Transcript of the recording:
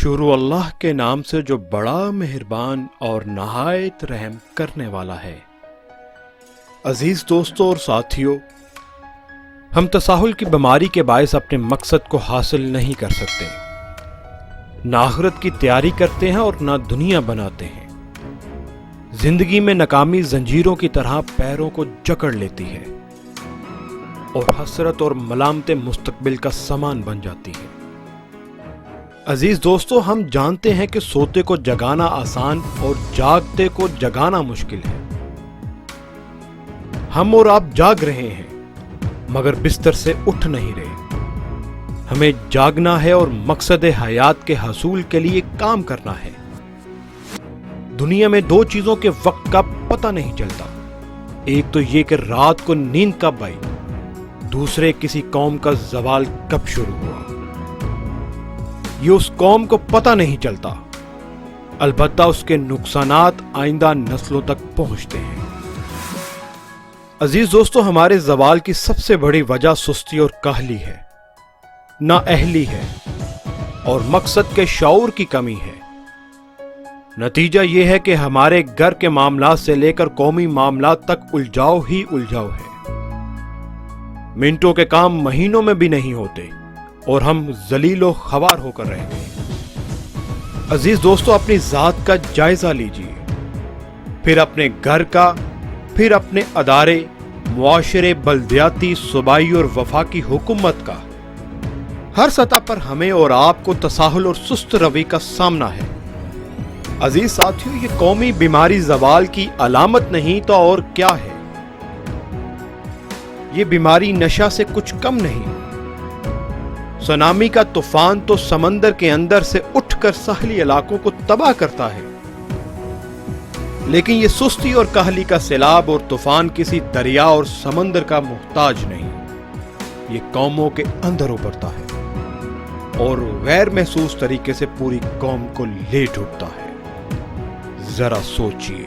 شروع اللہ کے نام سے جو بڑا مہربان اور نہایت رحم کرنے والا ہے۔ عزیز دوستوں اور ساتھیوں، ہم تساہل کی بیماری کے باعث اپنے مقصد کو حاصل نہیں کر سکتے، نہ آخرت کی تیاری کرتے ہیں اور نہ دنیا بناتے ہیں۔ زندگی میں ناکامی زنجیروں کی طرح پیروں کو جکڑ لیتی ہے اور حسرت اور ملامتیں مستقبل کا سامان بن جاتی ہے۔ عزیز دوستو، ہم جانتے ہیں کہ سوتے کو جگانا آسان اور جاگتے کو جگانا مشکل ہے۔ ہم اور آپ جاگ رہے ہیں مگر بستر سے اٹھ نہیں رہے۔ ہمیں جاگنا ہے اور مقصد حیات کے حصول کے لیے کام کرنا ہے۔ دنیا میں دو چیزوں کے وقت کا پتہ نہیں چلتا، ایک تو یہ کہ رات کو نیند کب آئی، دوسرے کسی قوم کا زوال کب شروع ہوا۔ یہ اس قوم کو پتہ نہیں چلتا، البتہ اس کے نقصانات آئندہ نسلوں تک پہنچتے ہیں۔ عزیز دوستو، ہمارے زوال کی سب سے بڑی وجہ سستی اور کاہلی ہے، نااہلی ہے اور مقصد کے شعور کی کمی ہے۔ نتیجہ یہ ہے کہ ہمارے گھر کے معاملات سے لے کر قومی معاملات تک الجھاؤ ہی الجھاؤ ہے۔ منٹوں کے کام مہینوں میں بھی نہیں ہوتے اور ہم ذلیل و خوار ہو کر رہتے ہیں۔ عزیز دوستو، اپنی ذات کا جائزہ لیجیے، پھر اپنے گھر کا، پھر اپنے ادارے، معاشرے، بلدیاتی، صوبائی اور وفاقی حکومت کا۔ ہر سطح پر ہمیں اور آپ کو تساہل اور سست روی کا سامنا ہے۔ عزیز ساتھیوں، یہ قومی بیماری زوال کی علامت نہیں تو اور کیا ہے؟ یہ بیماری نشہ سے کچھ کم نہیں۔ سونامی کا طوفان تو سمندر کے اندر سے اٹھ کر ساحلی علاقوں کو تباہ کرتا ہے، لیکن یہ سستی اور کاہلی کا سیلاب اور طوفان کسی دریا اور سمندر کا محتاج نہیں، یہ قوموں کے اندر ابھرتا ہے اور غیر محسوس طریقے سے پوری قوم کو لے ڈوبتا ہے۔ ذرا سوچئے۔